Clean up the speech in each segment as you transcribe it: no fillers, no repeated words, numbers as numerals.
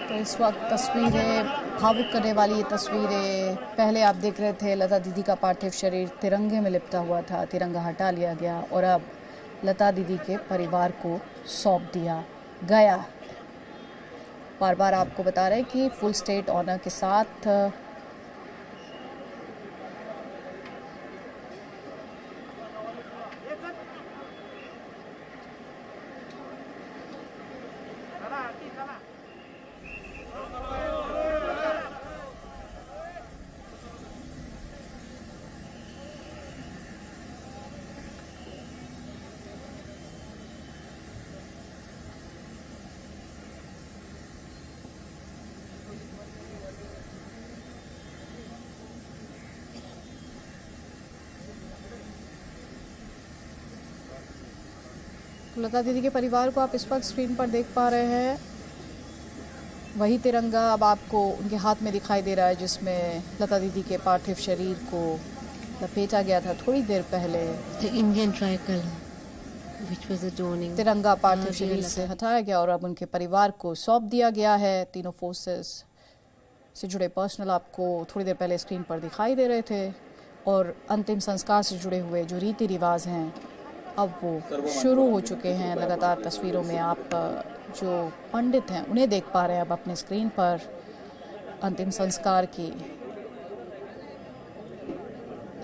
तो इस वक्त तस्वीरें, भावुक करने वाली ये तस्वीरें, पहले आप देख रहे थे लता दीदी का पार्थिव शरीर तिरंगे में लिपटा हुआ था, तिरंगा हटा लिया गया और अब लता दीदी के परिवार को सौंप दिया गया। बार बार आपको बता रहे हैं कि फुल स्टेट ऑनर के साथ लता दीदी के परिवार को आप इस वक्त स्क्रीन पर देख पा रहे हैं। वही तिरंगा अब आपको उनके हाथ में दिखाई दे रहा है जिसमें लता दीदी के पार्थिव शरीर को लपेटा गया था थोड़ी देर पहले। इंडियन ट्राइकल व्हिच वाज अडोर्निंग तिरंगा पार्थिव शरीर से हटाया गया और अब उनके परिवार को सौंप दिया गया है। तीनों फोर्सेस से जुड़े पर्सनल आपको थोड़ी देर पहले स्क्रीन पर दिखाई दे रहे थे और अंतिम संस्कार से जुड़े हुए जो रीति रिवाज हैं अब वो शुरू हो चुके हैं। लगातार तस्वीरों में आप जो पंडित हैं उन्हें देख पा रहे हैं अब अपने स्क्रीन पर। अंतिम संस्कार की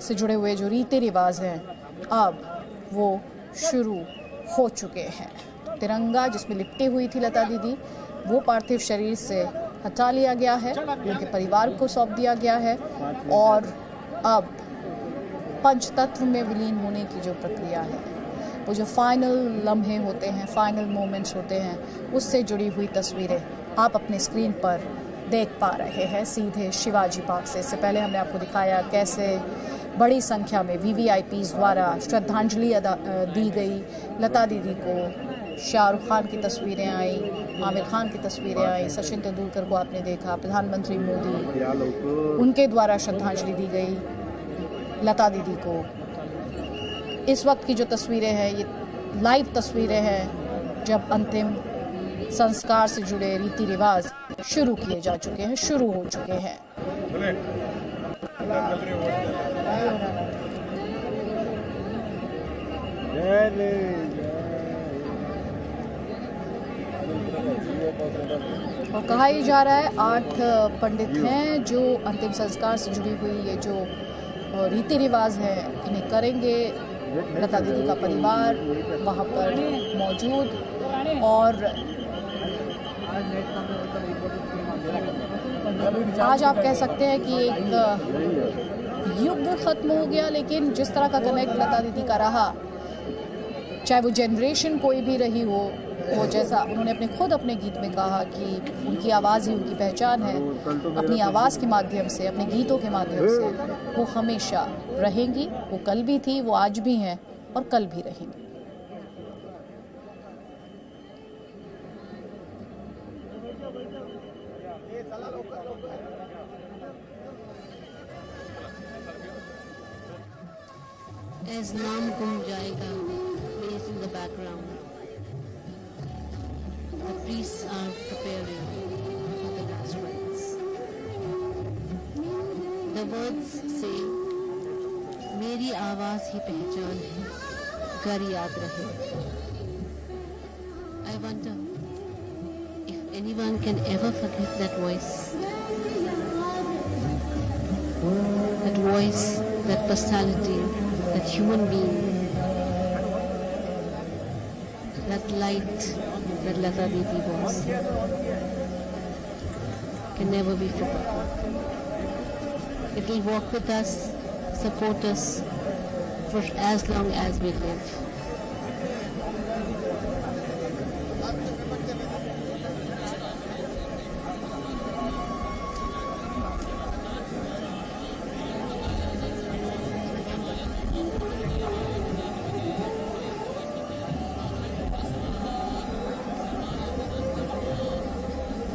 से जुड़े हुए जो रीति रिवाज हैं अब वो शुरू हो चुके हैं। तिरंगा जिसमें लिपटी हुई थी लता दीदी वो पार्थिव शरीर से हटा लिया गया है, उनके परिवार को सौंप दिया गया है और अब पंचतत्व में विलीन होने की जो प्रक्रिया है, वो जो फाइनल लम्हे होते हैं, फाइनल मोमेंट्स होते हैं, उससे जुड़ी हुई तस्वीरें आप अपने स्क्रीन पर देख पा रहे हैं सीधे शिवाजी पार्क से। इससे पहले हमने आपको दिखाया कैसे बड़ी संख्या में वीवीआईपीज़ द्वारा श्रद्धांजलि दी गई। लता दीदी को शाहरुख खान की तस्वीरें आई, आमिर खान की तस्वीरें आई, सचिन तेंदुलकर को आपने देखा, प्रधानमंत्री मोदी उनके द्वारा श्रद्धांजलि दी गई लता दीदी को। इस वक्त की जो तस्वीरें हैं ये लाइव तस्वीरें हैं जब अंतिम संस्कार से जुड़े रीति रिवाज शुरू किए जा चुके हैं, शुरू हो चुके हैं। और कहा ही जा रहा है 8 पंडित हैं जो अंतिम संस्कार से जुड़ी हुई ये जो रीति रिवाज है इन्हें करेंगे। लता दीदी का परिवार वहाँ पर मौजूद और आज आप कह सकते हैं कि एक युग खत्म हो गया, लेकिन जिस तरह का कनेक्ट लता दीदी का रहा, चाहे वो जनरेशन कोई भी रही हो, वो जैसा उन्होंने खुद अपने गीत में कहा कि उनकी आवाज़ ही उनकी पहचान है। अपनी आवाज़ के माध्यम से, अपने गीतों के माध्यम से वो हमेशा रहेंगी। वो कल भी थी, वो आज भी हैं और कल भी रहेंगी। As नाम गुम जाएगा plays in the background. The priests are preparing for the last rites. The words say, मेरी आवाज ही पहचान है, घर याद रहे. I wonder if anyone can ever forget that voice. That voice, that personality, that human being, that light that Lata Didi was, can never be forgotten. It will walk with us, support us for as long as we live.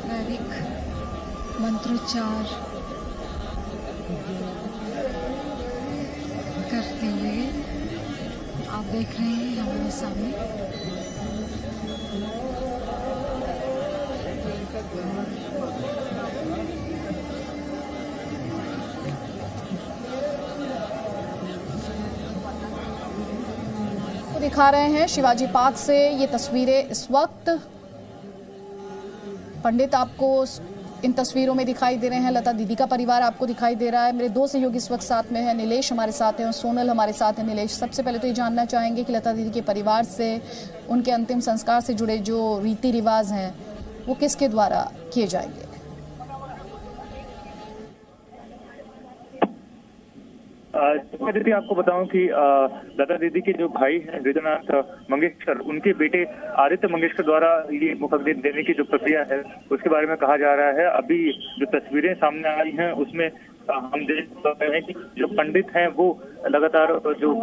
वैदिक मंत्रोच्चार करते हुए आप देख रहे हैं हमारे सामने तो दिखा रहे हैं शिवाजी पार्क से ये तस्वीरें इस वक्त। पंडित आपको इन तस्वीरों में दिखाई दे रहे हैं, लता दीदी का परिवार आपको दिखाई दे रहा है। मेरे दो सहयोगी इस वक्त साथ में है, नीलेश हमारे साथ है और सोनल हमारे साथ है। नीलेश, सबसे पहले तो ये जानना चाहेंगे कि लता दीदी के परिवार से उनके अंतिम संस्कार से जुड़े जो रीति रिवाज हैं वो किसके द्वारा किए जाएंगे? दीदी, आपको बताऊं कि लता दीदी के जो भाई हैं हृदयनाथ मंगेशकर, उनके बेटे आदित्य मंगेशकर द्वारा ये मुखाग्नि देने की जो प्रक्रिया है उसके बारे में कहा जा रहा है। अभी जो तस्वीरें सामने आई हैं उसमें हम देख रहे हैं कि जो पंडित हैं वो लगातार जो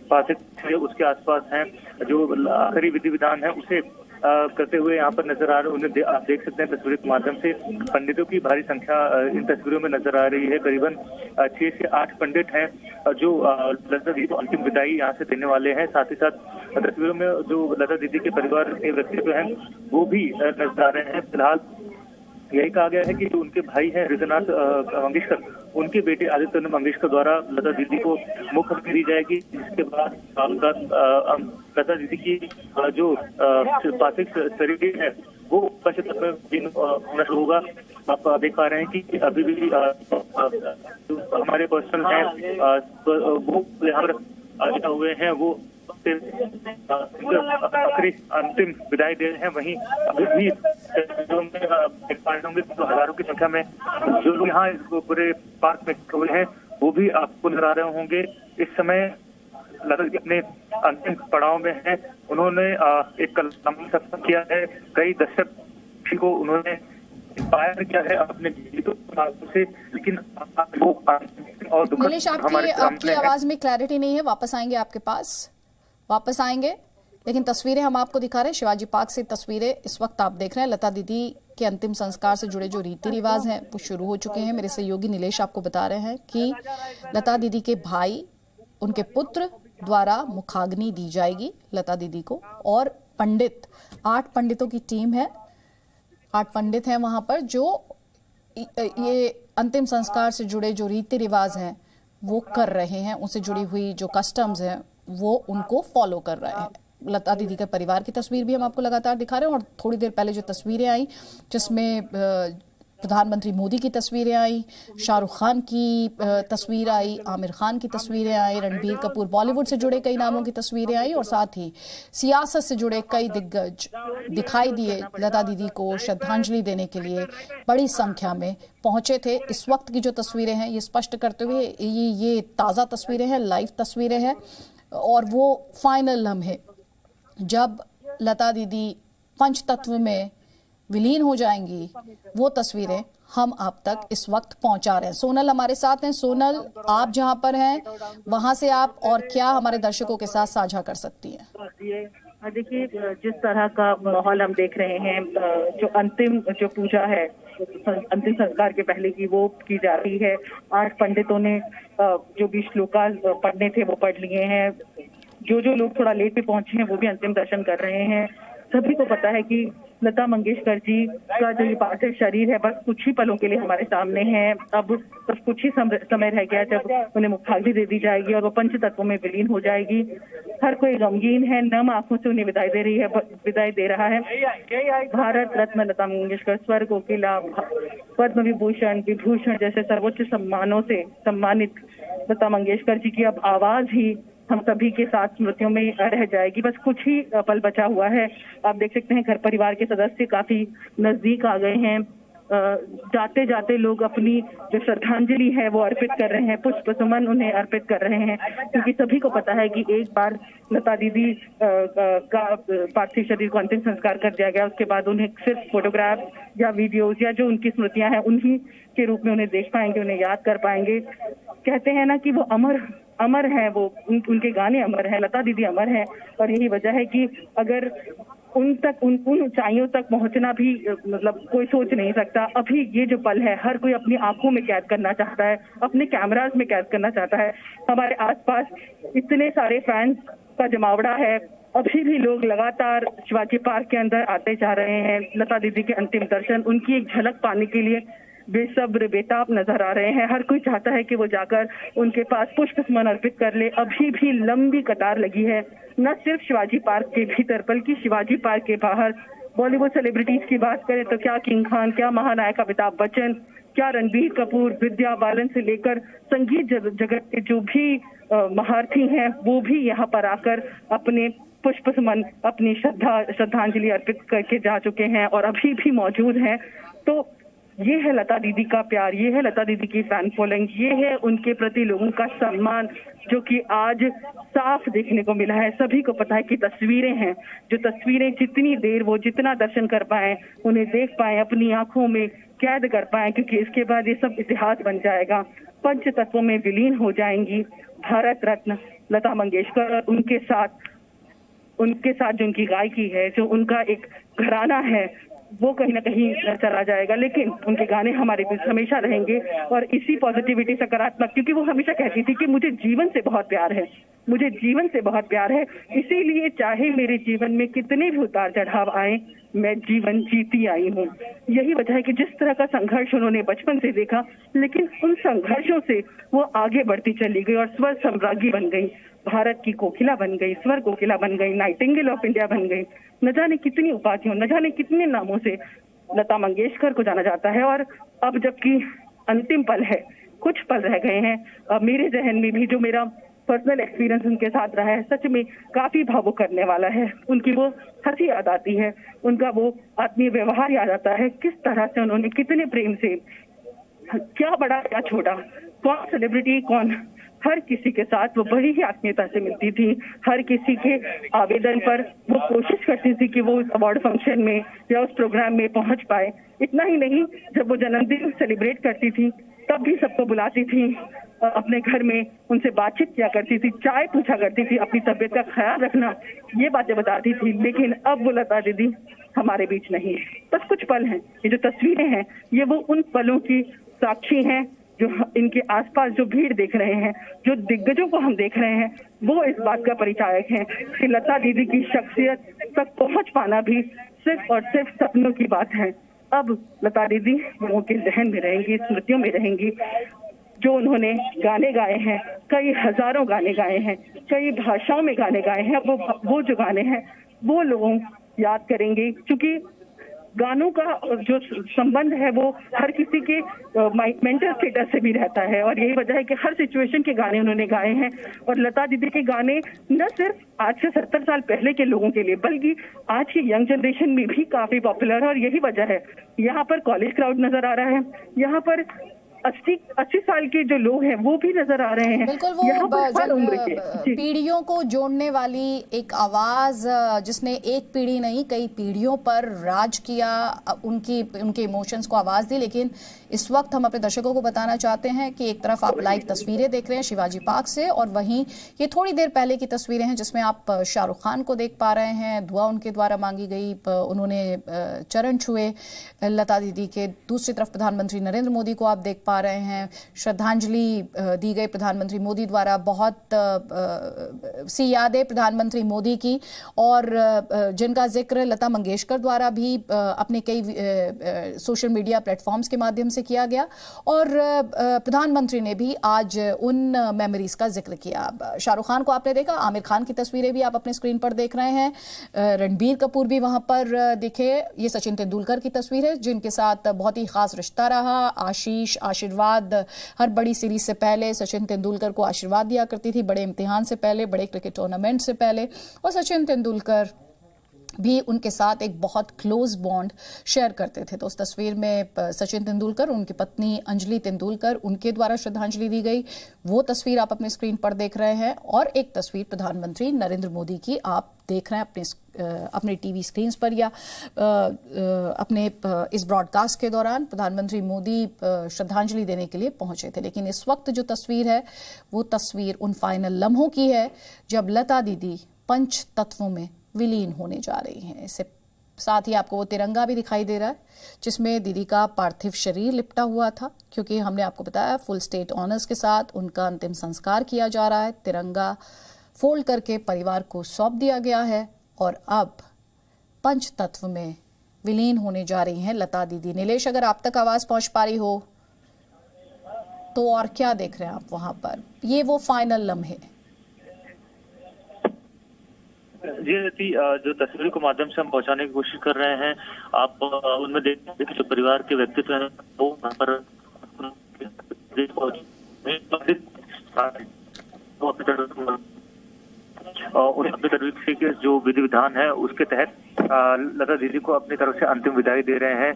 पार्थिव उसके आसपास हैं, जो आखिरी विधि विधान है उसे करते हुए यहाँ पर नजर आ रहे। उन्हें आप देख सकते हैं तस्वीरों के माध्यम से पंडितों की भारी संख्या इन तस्वीरों में नजर आ रही है। करीबन 6 से 8 पंडित हैं जो लता दीदी को अंतिम विदाई यहाँ से देने वाले हैं। साथ ही साथ तस्वीरों में जो लता दीदी के परिवार के व्यक्तित्व हैं वो भी नजर आ रहे हैं। फिलहाल यही कहा गया है कि जो उनके भाई हैं हृदयनाथ मंगेशकर, उनके बेटे आदित्य मंगेशकर द्वारा लता दीदी को मुखाग्नि दी जाएगी, जिसके बाद लता दीदी की जो पार्थिव शरीर है वो पंचतत्व में होना शुरू होगा। आप देख पा रहे हैं कि अभी भी जो हमारे पर्सन हैं वो यहाँ पर आए हुए हैं, वो आखिरी अंतिम विदाई दे रहे हैं। वहीं अभी भी हजारों की संख्या में जो लोग यहाँ पूरे पार्क में खड़े हैं वो भी आपको नजर आ रहे होंगे। इस समय लता जी अपने अंतिम पड़ाव में हैं। उन्होंने एक लंबा सफर किया है, कई दशक को उन्होंने इंस्पायर किया है अपने गीतों से, लेकिन वो और नीलेश, आपकी आवाज में क्लैरिटी नहीं है, वापस आएंगे आपके पास, वापस आएंगे। लेकिन तस्वीरें हम आपको दिखा रहे हैं शिवाजी पार्क से। तस्वीरें इस वक्त आप देख रहे हैं। लता दीदी के अंतिम संस्कार से जुड़े जो रीति रिवाज हैं वो शुरू हो चुके हैं। मेरे सहयोगी नीलेश आपको बता रहे हैं कि लता दीदी के भाई, उनके पुत्र द्वारा मुखाग्नि दी जाएगी लता दीदी को, और पंडित 8 पंडितों की टीम है, 8 पंडित हैं वहां पर जो ये अंतिम संस्कार से जुड़े जो रीति रिवाज हैं वो कर रहे हैं, उनसे जुड़ी हुई जो कस्टम्स हैं वो उनको फॉलो कर रहे हैं। लता दीदी के परिवार की तस्वीर भी हम आपको लगातार दिखा रहे हैं। और थोड़ी देर पहले जो तस्वीरें आई जिसमें प्रधानमंत्री मोदी की तस्वीरें आई, शाहरुख खान की तस्वीर आई, आमिर खान की तस्वीरें आई, रणबीर कपूर, बॉलीवुड से जुड़े कई नामों की तस्वीरें आई, और साथ ही सियासत से जुड़े कई दिग्गज दिखाई दिए लता दीदी को श्रद्धांजलि देने के लिए बड़ी संख्या में पहुंचे थे। इस वक्त की जो तस्वीरें हैं ये स्पष्ट करते हुए ये ताज़ा तस्वीरें हैं, लाइव तस्वीरें हैं, और वो फाइनल लम्हे जब लता दीदी पंचतत्व में विलीन हो जाएंगी वो तस्वीरें हम आप तक इस वक्त पहुंचा रहे हैं। सोनल हमारे साथ हैं। सोनल, आप जहां पर हैं वहां से आप और क्या हमारे दर्शकों के साथ साझा कर सकती हैं? देखिए, जिस तरह का माहौल हम देख रहे हैं, जो अंतिम जो पूजा है अंतिम संस्कार के पहले की वो की जा रही है। 8 पंडितों ने जो भी श्लोका पढ़ने थे वो पढ़ लिए हैं। जो लोग थोड़ा लेट पे पहुंचे हैं वो भी अंतिम दर्शन कर रहे हैं। सभी को पता है कि लता मंगेशकर जी का जो ये पार्थिव शरीर है बस कुछ ही पलों के लिए हमारे सामने है। अब बस कुछ ही समय रह गया जब उन्हें मुखाग्नि दे दी जाएगी और वो पंच तत्वों में विलीन हो जाएगी। हर कोई गमगीन है, नम आंखों से उन्हें विदाई दे रहा है। भारत रत्न लता मंगेशकर स्वर्ग कोकिला पद्म विभूषण विभूषण जैसे सर्वोच्च सम्मानों से सम्मानित लता मंगेशकर जी की अब आवाज ही हम सभी के साथ स्मृतियों में रह जाएगी। बस कुछ ही पल बचा हुआ है। आप देख सकते हैं घर परिवार के सदस्य काफी नजदीक आ गए हैं। जाते जाते लोग अपनी जो श्रद्धांजलि है वो अर्पित कर रहे हैं, पुष्प सुमन उन्हें अर्पित कर रहे हैं, क्योंकि सभी को पता है कि एक बार लता दीदी का पार्थिव शरीर को अंतिम संस्कार कर दिया गया, उसके बाद उन्हें सिर्फ फोटोग्राफ या वीडियोज या जो उनकी स्मृतियां हैं उन्हीं के रूप में उन्हें देख पाएंगे, उन्हें याद कर पाएंगे। कहते हैं ना कि वो अमर है, वो उनके गाने अमर हैं, लता दीदी अमर हैं, और यही वजह है कि अगर उन ऊंचाइयों तक पहुंचना भी मतलब कोई सोच नहीं सकता। अभी ये जो पल है हर कोई अपनी आंखों में कैद करना चाहता है, अपने कैमरास में कैद करना चाहता है। हमारे आसपास इतने सारे फैंस का जमावड़ा है, अभी भी लोग लगातार शिवाजी पार्क के अंदर आते जा रहे हैं। लता दीदी के अंतिम दर्शन, उनकी एक झलक पाने के लिए बेसब्र बेताब नजर आ रहे हैं। हर कोई चाहता है कि वो जाकर उनके पास पुष्प सुमन अर्पित कर ले। अभी भी लंबी कतार लगी है, न सिर्फ शिवाजी पार्क के भीतर बल्कि शिवाजी पार्क के बाहर। बॉलीवुड सेलिब्रिटीज की बात करें तो क्या किंग खान, क्या महानायक अमिताभ बच्चन, क्या रणबीर कपूर, विद्या बालन से लेकर संगीत जगत के जो भी महारथी हैं वो भी यहाँ पर आकर अपने पुष्प सुमन, अपनी श्रद्धांजलि अर्पित करके जा चुके हैं और अभी भी मौजूद हैं। तो ये है लता दीदी का प्यार, ये है लता दीदी की फैन फॉलोइंग, ये है उनके प्रति लोगों का सम्मान, जो कि आज साफ देखने को मिला है। सभी को पता है कि तस्वीरें हैं, जो तस्वीरें जितनी देर वो जितना दर्शन कर पाए, उन्हें देख पाए, अपनी आंखों में कैद कर पाए, क्योंकि इसके बाद ये सब इतिहास बन जाएगा, पंच तत्वों में विलीन हो जाएंगी। भारत रत्न लता मंगेशकर, उनके साथ जो उनकी गायकी है, जो उनका एक घराना है, वो कहीं ना कहीं चला जाएगा, लेकिन उनके गाने हमारे बीच हमेशा रहेंगे। और इसी पॉजिटिविटी, सकारात्मक, क्योंकि वो हमेशा कहती थी कि मुझे जीवन से बहुत प्यार है, मुझे जीवन से बहुत प्यार है, इसीलिए चाहे मेरे जीवन में कितने भी उतार चढ़ाव आए, मैं जीवन जीती आई हूँ। यही वजह है कि जिस तरह का संघर्ष उन्होंने बचपन से देखा, लेकिन उन संघर्षों से वो आगे बढ़ती चली गई और स्वर सम्राज्ञी बन गई, भारत की कोकिला बन गई, स्वर कोकिला बन गई, नाइटिंगेल ऑफ इंडिया बन गई। न जाने कितनी उपाधियों, न जाने कितने नामों से लता मंगेशकर को जाना जाता है। और अब जबकि अंतिम पल है, कुछ पल रह गए हैं, मेरे जहन में भी जो मेरा पर्सनल एक्सपीरियंस उनके साथ रहा है, सच में काफी भावुक करने वाला है। उनकी वो हंसी याद आती है, उनका वो आत्मीय व्यवहार याद आता है, किस तरह से उन्होंने कितने प्रेम से, क्या बड़ा क्या छोटा, कौन सेलिब्रिटी कौन, हर किसी के साथ वो बड़ी ही आत्मीयता से मिलती थी। हर किसी के आवेदन पर वो कोशिश करती थी कि वो उस अवार्ड फंक्शन में या उस प्रोग्राम में पहुंच पाए। इतना ही नहीं, जब वो जन्मदिन सेलिब्रेट करती थी तब भी सबको बुलाती थी, अपने घर में उनसे बातचीत किया करती थी, चाय पूछा करती थी, अपनी तबीयत का ख्याल रखना, ये बातें बताती थी। लेकिन अब वो लता दीदी हमारे बीच नहीं है। बस कुछ पल हैं, ये जो तस्वीरें हैं ये वो उन पलों की साक्षी हैं जो इनके आसपास जो भीड़ देख रहे हैं, जो दिग्गजों को हम देख रहे हैं, वो इस बात का परिचायक हैं कि लता दीदी की शख्सियत तक पहुंच पाना भी सिर्फ और सिर्फ सपनों की बात है। अब लता दीदी लोगों के जहन में रहेंगी, स्मृतियों में रहेंगी। जो उन्होंने गाने गाए हैं, कई हजारों गाने गाए हैं, कई भाषाओं में गाने गाए हैं, वो जो गाने हैं वो लोग याद करेंगे, क्योंकि गानों का जो संबंध है वो हर किसी के मेंटल स्टेटस से भी रहता है। और यही वजह है कि हर सिचुएशन के गाने उन्होंने गाए हैं। और लता दीदी के गाने न सिर्फ आज से 70 साल पहले के लोगों के लिए, बल्कि आज की यंग जनरेशन में भी काफी पॉपुलर है। और यही वजह है, यहाँ पर कॉलेज क्राउड नजर आ रहा है, यहाँ पर 80 साल के जो लोग हैं वो भी नजर आ रहे हैं। बिल्कुल, वो पीढ़ियों को जोड़ने वाली एक आवाज, जिसने एक पीढ़ी नहीं कई पीढ़ियों पर राज किया, उनके इमोशंस को आवाज दी। लेकिन इस वक्त हम अपने दर्शकों को बताना चाहते हैं कि एक तरफ आप लाइव तस्वीरें देख रहे हैं शिवाजी पार्क से, और वहीं ये थोड़ी देर पहले की तस्वीरें हैं जिसमें आप शाहरुख खान को देख पा रहे हैं। दुआ उनके द्वारा मांगी गई, उन्होंने चरण छुए लता दीदी के। दूसरी तरफ प्रधानमंत्री नरेंद्र मोदी को आप देख पा रहे हैं, श्रद्धांजलि दी गई प्रधानमंत्री मोदी द्वारा। बहुत सी यादें प्रधानमंत्री मोदी की, और जिनका जिक्र लता मंगेशकर द्वारा भी अपने कई सोशल मीडिया प्लेटफॉर्म्स के माध्यम से किया गया। और प्रधानमंत्री ने भी आज उन मेमोरीज का जिक्र किया। शाहरुख खान को आपने देखा, आमिर खान की तस्वीरें भी आप अपने स्क्रीन पर देख रहे हैं, रणबीर कपूर भी वहां पर दिखे। ये सचिन तेंदुलकर की तस्वीर है जिनके साथ बहुत ही खास रिश्ता रहा। आशीष आशीर्वाद, हर बड़ी सीरीज से पहले सचिन तेंदुलकर को आशीर्वाद दिया करती थी, बड़े इम्तिहान से पहले, बड़े क्रिकेट टूर्नामेंट से पहले। और सचिन तेंदुलकर भी उनके साथ एक बहुत क्लोज बॉन्ड शेयर करते थे। तो उस तस्वीर में सचिन तेंदुलकर, उनकी पत्नी अंजलि तेंदुलकर, उनके द्वारा श्रद्धांजलि दी गई, वो तस्वीर आप अपने स्क्रीन पर देख रहे हैं। और एक तस्वीर प्रधानमंत्री नरेंद्र मोदी की आप देख रहे हैं अपने टीवी स्क्रीन पर या अपने इस ब्रॉडकास्ट के दौरान। प्रधानमंत्री मोदी श्रद्धांजलि देने के लिए पहुंचे थे, लेकिन इस वक्त जो तस्वीर है वो तस्वीर उन फाइनल लम्हों की है जब लता दीदी पंच तत्वों में विलीन होने जा रही हैं। इससे साथ ही आपको वो तिरंगा भी दिखाई दे रहा है जिसमें दीदी का पार्थिव शरीर लिपटा हुआ था, क्योंकि हमने आपको बताया फुल स्टेट ऑनर्स के साथ उनका अंतिम संस्कार किया जा रहा है। तिरंगा फोल्ड करके परिवार को सौंप दिया गया है और अब पंच तत्व में विलीन होने जा रही हैं लता दीदी। नीलेश, अगर आप तक आवाज पहुंच पा रही हो तो और क्या देख रहे हैं आप वहां पर? ये वो फाइनल लम्हे जी अदिति, जो तस्वीरों के माध्यम से हम पहुंचाने की कोशिश कर रहे हैं, आप उनमें देखते हैं कि जो परिवार के व्यक्तित्व हैं वो वहाँ पर अपनी तरफ से जो विधि विधान है उसके तहत लता दीदी को अपनी तरफ से अंतिम विदाई दे रहे हैं।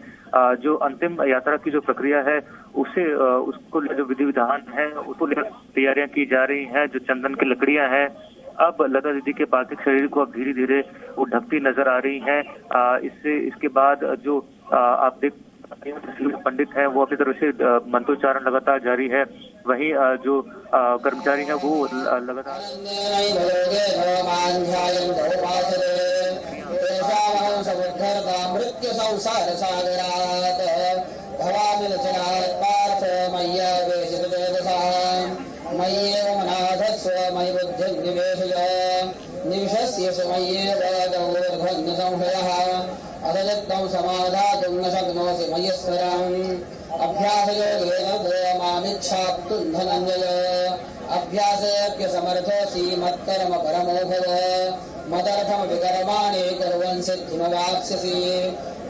जो अंतिम यात्रा की जो प्रक्रिया है उसको जो विधि विधान है उसको लेकर तैयारियां की जा रही हैं। जो चंदन की लकड़ियां हैं अब लता दीदी के पार्थिव शरीर को अब धीरे धीरे वो ढकती नजर आ रही हैं। इसके बाद जो आप देख पंडित हैं वो अपनी तरफ से मंत्रोच्चारण लगातार जारी है। वहीं जो कर्मचारी हैं वो लगातार अदलित्तं समाधातुं न शक्नोषि मयि स्मरम् अभ्यासयोगेन मामिच्छाप्तुं धनञ्जय अभ्यासेऽप्यसमर्थोऽसि मत्कर्म परमो भव मदर्थमपि कर्माणि कुर्वन् सिद्धिमवाप्स्यसि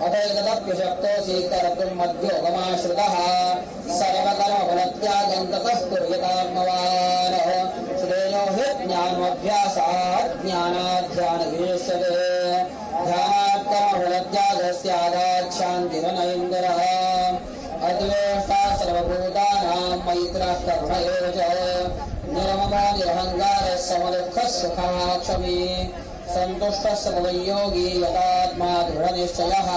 अथैतदप्यशक्तोऽसि कर्तुं मद्योगमाश्रितः सर्वकर्मफलत्यागं ततः कुर्यतात्मवान् श्रेयो हि ज्ञानमभ्यासात् ज्ञानाध्यानविनिश्यते शान्तिरनैन्द्रः अद्वेष्टा सर्वभूतानां मैत्रः करुण एव च निर्ममो निरहङ्कारः समदुःखः सुखमाक्षमी सन्तुष्टः सततयोगी यतात्मा दृढनिश्चयः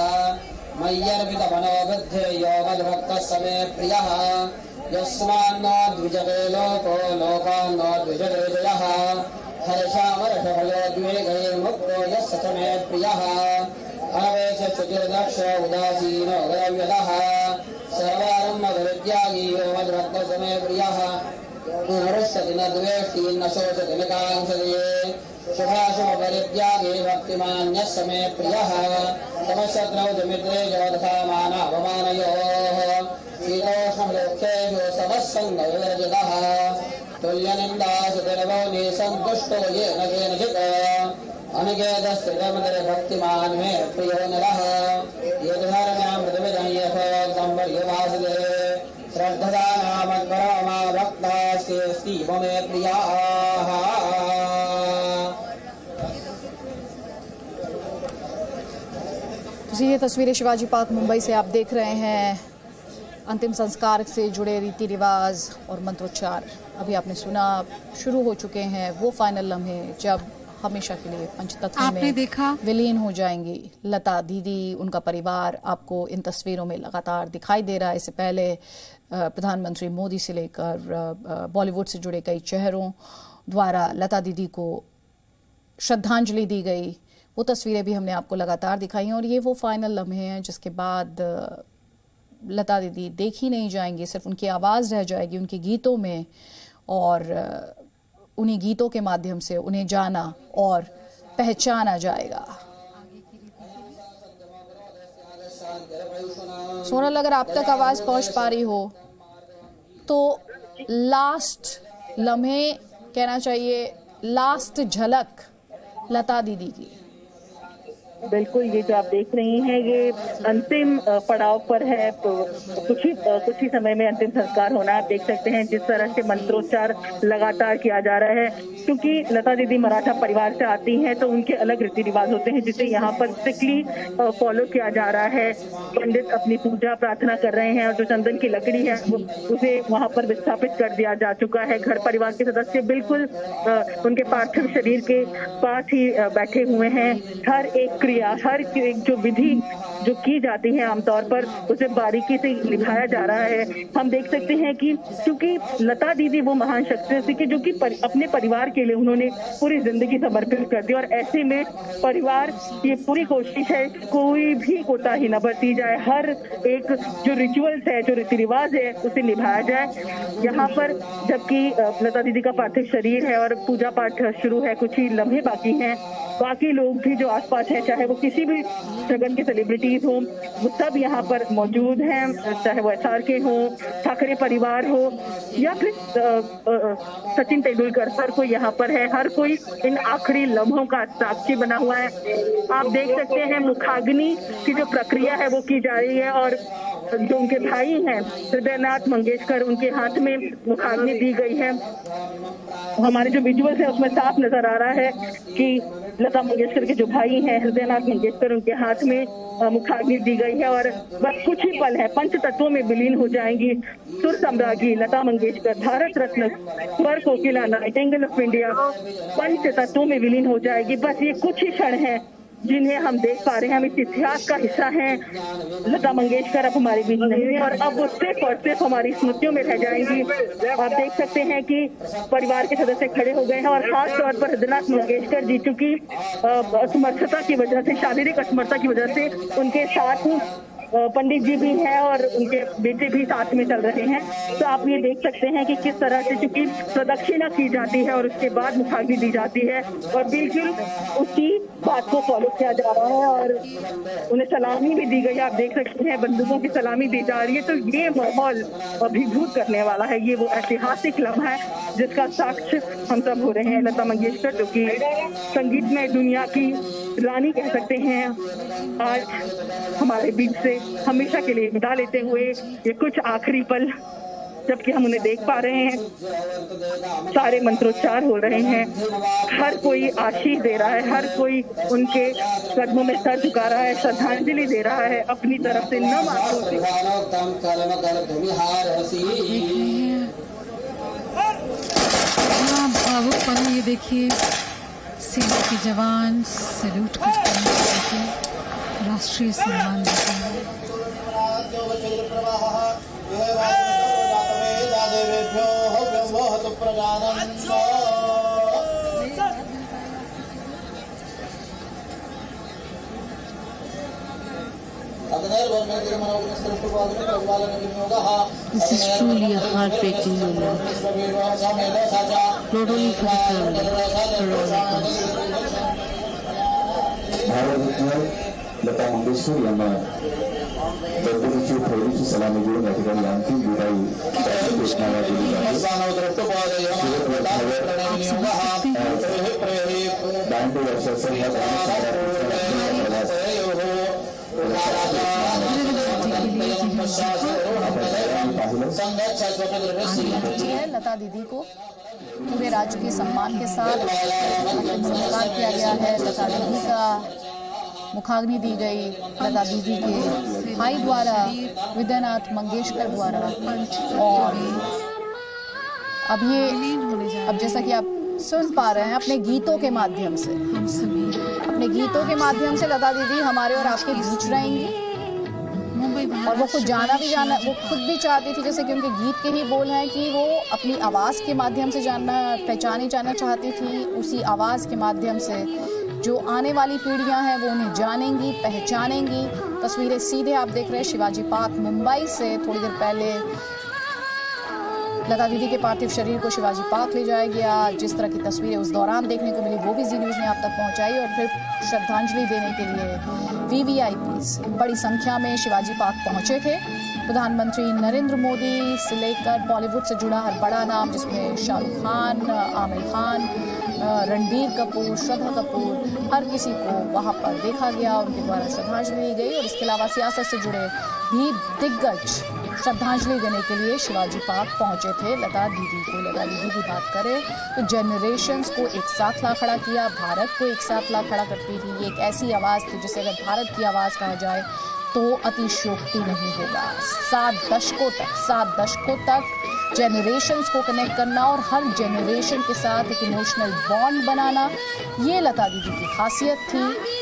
मय्यर्पितमनोबुद्धिर्यो मद्भक्तः स मे प्रियः यस्मान्नो द्विजते लोको लोकान्नो द्विजते जयः हर्षामर्षभयोद्वेगैर्मुक्तो यस्य च मे प्रियः अनवेशुचिर्दक्ष उदासीनो गरव्यतः सर्वारम्भविद्यागी यो मद्भक्तः स मे प्रियः हृष्यति न द्वेष्टि न शोचति न काङ्क्षति शुभाशुभपरित्यागी भक्तिमान्यः स मे प्रियः समशत्रौ च मित्रे च तथा मानापमानयोः शीतोष्णदुःखेषु समः सङ्गविवर्जितः तुल्यनिन्दासुतिर्भवने सन्तुष्टो येन केनचित् अनिकेतस्थितमतिर्भक्तिमान् मे प्रियो नरः यद्धर्म्यामृतमिदं यथोक्तं पर्यवासते श्रद्धदानामद्परमा भक्तास्तेऽस्तीव मे प्रियाः। ये तस्वीरें शिवाजी पार्क मुंबई से आप देख रहे हैं। अंतिम संस्कार से जुड़े रीति रिवाज और मंत्रोच्चार अभी आपने सुना, शुरू हो चुके हैं वो फाइनल लम्हे जब हमेशा के लिए पंचतत्व में विलीन हो जाएंगी लता दीदी, उनका परिवार। आपको इन तस्वीरों में लगातार दिखाई दे रहा है। इससे पहले प्रधानमंत्री मोदी से लेकर बॉलीवुड से जुड़े कई चेहरों द्वारा लता दीदी को श्रद्धांजलि दी गई, वो तस्वीरें भी हमने आपको लगातार दिखाई हैं। और ये वो फाइनल लम्हे हैं जिसके बाद लता दीदी देखी नहीं जाएंगी, सिर्फ उनकी आवाज़ रह जाएगी उनके गीतों में, और उन्हीं गीतों के माध्यम से उन्हें जाना और पहचाना जाएगा। सोनल, अगर आप तक आवाज़ पहुंच पा रही हो तो लास्ट लम्हे कहना चाहिए, लास्ट झलक लता दीदी की। बिल्कुल, ये जो आप देख रही हैं ये अंतिम पड़ाव पर है। कुछ ही समय में अंतिम संस्कार होना है। आप देख सकते हैं जिस तरह से मंत्रोच्चार लगातार किया जा रहा है, क्योंकि लता दीदी मराठा परिवार से आती हैं तो उनके अलग रीति रिवाज होते हैं जिसे यहाँ पर स्ट्रिक्टली फॉलो किया जा रहा है। पंडित अपनी पूजा प्रार्थना कर रहे हैं और जो चंदन की लकड़ी है उसे वहाँ पर विस्थापित कर दिया जा चुका है। घर परिवार के सदस्य बिल्कुल उनके पार्थिव शरीर के पास ही बैठे हुए हैं। हर एक क्रिया, हर एक जो विधि जो की जाती है आमतौर पर उसे बारीकी से निभाया जा रहा है। हम देख सकते हैं कि क्योंकि लता दीदी वो महान शख्सियत थी कि जो कि अपने परिवार के लिए उन्होंने पूरी जिंदगी समर्पित कर दी और ऐसे में परिवार की पूरी कोशिश है कोई भी कोताही न बरती जाए। हर एक जो रिचुअल्स है, जो रीति रिवाज है उसे निभाया जाए। यहाँ पर जबकि लता दीदी का पार्थिव शरीर है और पूजा पाठ शुरू है, कुछ ही लम्हे बाकी हैं। बाकी लोग भी जो आसपास हैं, चाहे वो किसी भी जगत के सेलिब्रिटीज हों, वो सब यहाँ पर मौजूद हैं, चाहे वो SRK हो, ठाकरे परिवार हो या फिर सचिन तेंदुलकर, हर कोई यहाँ पर है। हर कोई इन आखिरी लम्हों का साक्षी बना हुआ है। आप देख सकते हैं मुखाग्नि की जो प्रक्रिया है वो की जा रही है और जो उनके भाई हैं हृदयनाथ मंगेशकर, उनके हाथ में मुखाग्नि दी गई है। हमारे जो विजुअल्स है उसमें साफ नजर आ रहा है कि लता मंगेशकर के जो भाई हैं हृदयनाथ मंगेशकर, उनके हाथ में मुखाग्नि दी गई है और बस कुछ ही पल है पंच तत्वों में विलीन हो जाएंगी। सुर सम्राज्ञी लता मंगेशकर, भारत रत्न, स्वर कोकिला, नाइटिंगेल ऑफ इंडिया पंच तत्वों में विलीन हो जाएगी। बस ये कुछ ही क्षण है जिन्हें हम देख पा रहे हैं। हम इस इतिहास का हिस्सा हैं। लता मंगेशकर अब हमारे बीच नहीं है और अब वो सिर्फ और सिर्फ हमारी स्मृतियों में रह जाएंगी। आप देख सकते हैं कि परिवार के सदस्य खड़े हो गए हैं और खास तौर पर हृदयनाथ मंगेशकर जी, चूंकि असमर्थता की वजह से, शारीरिक असमर्थता की वजह से उनके साथ पंडित जी भी हैं और उनके बेटे भी साथ में चल रहे हैं। तो आप ये देख सकते हैं कि किस तरह से चूंकि प्रदक्षिणा की जाती है और उसके बाद मुखाग्नि दी जाती है और बिल्कुल उसी बात को फॉलो किया जा रहा है और उन्हें सलामी भी दी गई। आप देख सकते हैं बंदूकों की सलामी दी जा रही है। तो ये माहौल अभिभूत करने वाला है। ये वो ऐतिहासिक लम्हा है जिसका साक्ष्य हम सब हो रहे हैं। लता मंगेशकर जो कि संगीत में दुनिया की रानी कह सकते हैं, आज हमारे बीच से हमेशा के लिए विदा लेते हुए ये कुछ आखिरी पल जबकि हम उन्हें देख पा रहे हैं, सारे मंत्रोच्चार हो रहे हैं, हर कोई आशीष दे रहा है, हर कोई उनके कदमों में सर झुका रहा है, श्रद्धांजलि दे रहा है अपनी तरफ से नम आंखों से। भावुक पल ये देखिए, सेना के जवान सैल्यूट करते हैं, राष्ट्रीय सम्मान देते हैं। This is truly a heartbreaking moment, not only for the family, for all of us. Lata Mangeshkar यांना दरबारीची पहिलीची सलामी देऊन या ठिकाणी अंतिम विदाई घोषणा दिली जाते। 92 वर्षाचा हा लता दीदी को पूरे राजकीय सम्मान के साथ अंतिम संस्कार किया गया है। लता दीदी का मुखाग्नि दी गई लता दीदी के भाई द्वारा, हृदयनाथ मंगेशकर द्वारा। और अब जैसा कि आप सुन पा रहे हैं अपने गीतों के माध्यम से, अपने गीतों के माध्यम से लता दीदी हमारे और आपके बीच रहेंगी। और वो खुद वो खुद भी चाहती थी, जैसे कि उनके गीत के ही बोल हैं कि वो अपनी आवाज़ के माध्यम से पहचानी जाना चाहती थी। उसी आवाज़ के माध्यम से जो आने वाली पीढ़ियां हैं वो उन्हें जानेंगी, पहचानेंगी। तस्वीरें सीधे आप देख रहे हैं शिवाजी पार्क मुंबई से। थोड़ी देर पहले लता दीदी के पार्थिव शरीर को शिवाजी पार्क ले जाया गया। जिस तरह की तस्वीरें उस दौरान देखने को मिली वो भी जी न्यूज़ ने आप तक पहुंचाई। और फिर श्रद्धांजलि देने के लिए VVIPs बड़ी संख्या में शिवाजी पार्क पहुंचे थे। प्रधानमंत्री नरेंद्र मोदी से लेकर बॉलीवुड से जुड़ा हर बड़ा नाम, जिसमें शाहरुख खान, आमिर खान, रणबीर कपूर, श्रद्धा कपूर, हर किसी को वहाँ पर देखा गया, उनके द्वारा श्रद्धांजलि दी गई। और इसके अलावा सियासत से जुड़े भी दिग्गज श्रद्धांजलि देने के लिए शिवाजी पार्क पहुंचे थे लता दीदी को। लता दीदी की बात करें तो जनरेशन्स को एक साथ ला खड़ा किया, भारत को एक साथ ला खड़ा करती थी। ये एक ऐसी आवाज़ थी जिसे अगर भारत की आवाज़ कहा जाए तो अतिशयोक्ति नहीं होगा। 7 दशकों तक जनरेशन्स को कनेक्ट करना और हर जनरेशन के साथ एक इमोशनल बॉन्ड बनाना, ये लता दीदी की खासियत थी।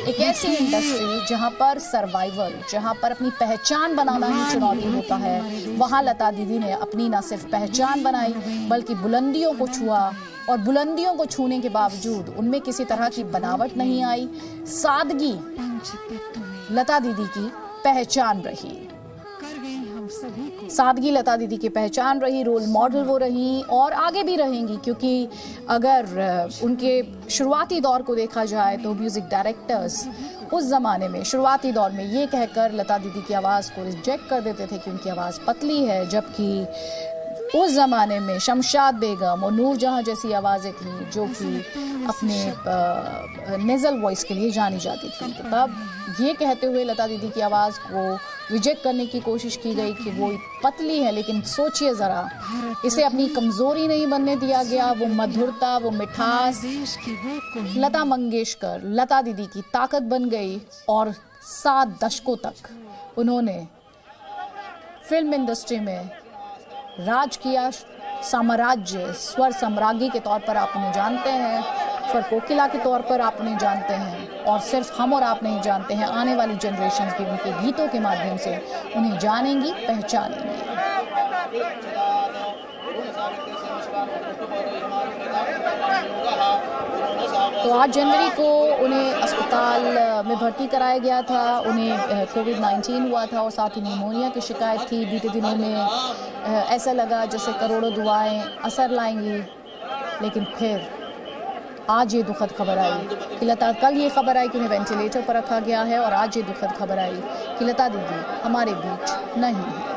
एक ऐसी इंडस्ट्री जहां पर सर्वाइवल, जहां पर अपनी पहचान बनाना ही चुनौती होता है, वहां लता दीदी ने अपनी न सिर्फ पहचान बनाई बल्कि बुलंदियों को छुआ, और बुलंदियों को छूने के बावजूद उनमें किसी तरह की बनावट नहीं आई। सादगी लता दीदी की पहचान रही, सादगी लता दीदी की पहचान रही, रोल मॉडल वो रही और आगे भी रहेंगी। क्योंकि अगर उनके शुरुआती दौर को देखा जाए तो म्यूजिक डायरेक्टर्स उस ज़माने में शुरुआती दौर में ये कहकर लता दीदी की आवाज़ को रिजेक्ट कर देते थे कि उनकी आवाज़ पतली है, जबकि उस ज़माने में शमशाद बेगम और नूरजहां जैसी आवाज़ें थीं जो कि अपने नेज़ल वॉइस के लिए जानी जाती थी। तो तब ये कहते हुए लता दीदी की आवाज़ को रिजेक्ट करने की कोशिश की गई कि वो पतली है, लेकिन सोचिए ज़रा, इसे अपनी कमज़ोरी नहीं बनने दिया गया। वो मधुरता, वो मिठास लता मंगेशकर, लता दीदी की ताकत बन गई और 7 दशकों तक उन्होंने फिल्म इंडस्ट्री में राज किया। साम्राज्य, स्वर सम्राज्ञी के तौर पर आप उन्हें जानते हैं, स्वर कोकिला के तौर पर आप उन्हें जानते हैं, और सिर्फ हम और आप नहीं जानते हैं, आने वाली जनरेशन्स भी उनके गीतों के माध्यम से उन्हें जानेंगी, पहचानेंगी। तो 8 जनवरी को उन्हें अस्पताल में भर्ती कराया गया था। उन्हें कोविड-19 हुआ था और साथ ही निमोनिया की शिकायत थी। बीते दिनों में ऐसा लगा जैसे करोड़ों दुआएं असर लाएंगी, लेकिन फिर आज ये दुखद खबर आई कि लता, कल ये खबर आई कि उन्हें वेंटिलेटर पर रखा गया है, और आज ये दुखद खबर आई कि लता दीदी हमारे बीच नहीं है।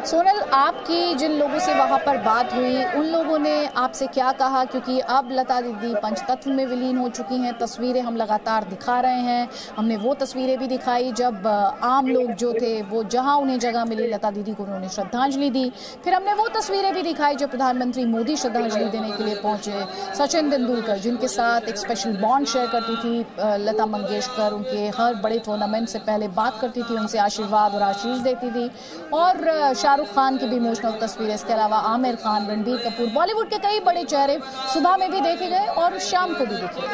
सोनल, आपकी जिन लोगों से वहाँ पर बात हुई, उन लोगों ने आपसे क्या कहा? क्योंकि अब लता दीदी पंचतत्व में विलीन हो चुकी हैं। तस्वीरें हम लगातार दिखा रहे हैं, हमने वो तस्वीरें भी दिखाई जब आम लोग जो थे वो जहाँ उन्हें जगह मिली लता दीदी को उन्होंने श्रद्धांजलि दी। फिर हमने वो तस्वीरें भी दिखाई जब प्रधानमंत्री मोदी श्रद्धांजलि देने के लिए पहुँचे। सचिन तेंदुलकर, जिनके साथ एक स्पेशल बॉन्ड शेयर करती थी लता मंगेशकर, उनके हर बड़े टूर्नामेंट से पहले बात करती थी, उनसे आशीर्वाद और आशीष देती थी। और शाहरुख खान की भी इमोशनल तस्वीरें, इसके अलावा आमिर खान, रणबीर कपूर, बॉलीवुड के कई बड़े चेहरे सुबह में भी देखे गए और शाम को भी देखे गए।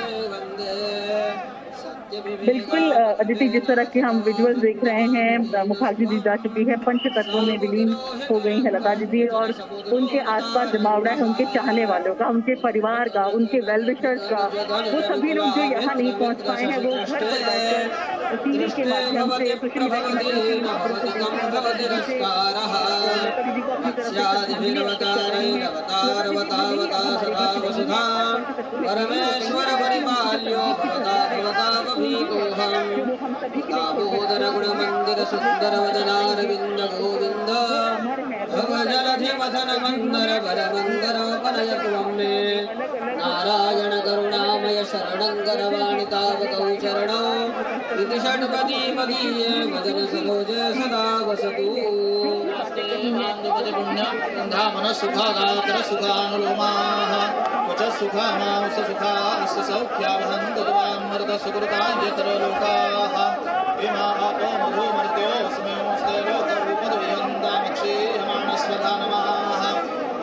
बिल्कुल अदिति, जिस तरह के हम विजुअल्स देख रहे हैं, मुखाग्नि दी जा चुकी है, पंचतत्वों में विलीन हो गई है लता दीदी, और उनके आसपास जमावड़ा है उनके चाहने वालों का, उनके परिवार का, उनके वेलविशर्स का। वो सभी लोग जो यहाँ नहीं पहुँच पाए हैं वो घर पर बैठकर टीवी के माध्यम से, सोशल मीडिया के माध्यम से लता दीदी को अपनी तरफ दामोदर गुण मंदिर सुंदर वदनारविंद गोविंद भवजलधि मथन मंदर बर मंदर पनयत्वं मे नारायण करुणामय शरणं गरवाणि तावकौ चरणौ इति षट्पदी मदीये वदन सरोजे सदा वसतु धामन सुखागातर सुखानुलोमाः क्वच सुखामांस सुखास्य सौख्यावहन्तु त्वामृत सुकृतां यत्र लोकाः इमापो मधो मर्त्योऽस्मिंस्ते लोकरूपद्वयन्तामक्षीयमाणस्वधा नमः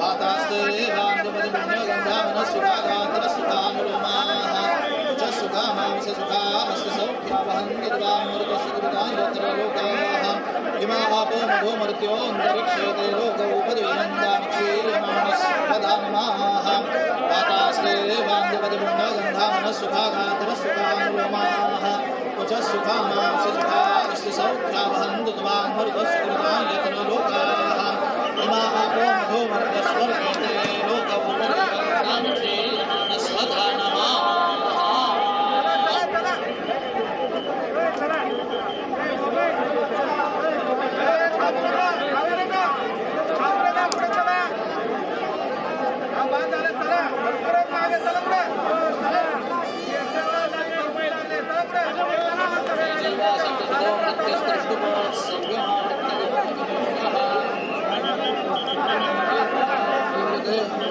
वातास्ते वान्दुपतिपुण्यगन्धामन सुखागातर सुखानुलोमाः क्वच सुखामांस सुखास्य सौख्यावहन्तु त्वामृत सुकृतां यत्र लोकाः इमापो मधो मर्त्योऽन्तरिक्षेते लोकरूपद्वयन्तामक्षीयमाणस्वधा नमः वातास्ते वान्दुपतिपुण्यगन्धामन सुखागातर सुखानुलोमाः क्वच सुखामांस सुखास्य सौख्यावहन्तु त्वामृत सुकृतां यत्र लोकाः इमापो मधो मर्त्यस्वर्गेते लोकरूपद्वयन्तामक्षीयमाणस्वधा नमः।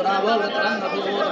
Bravo,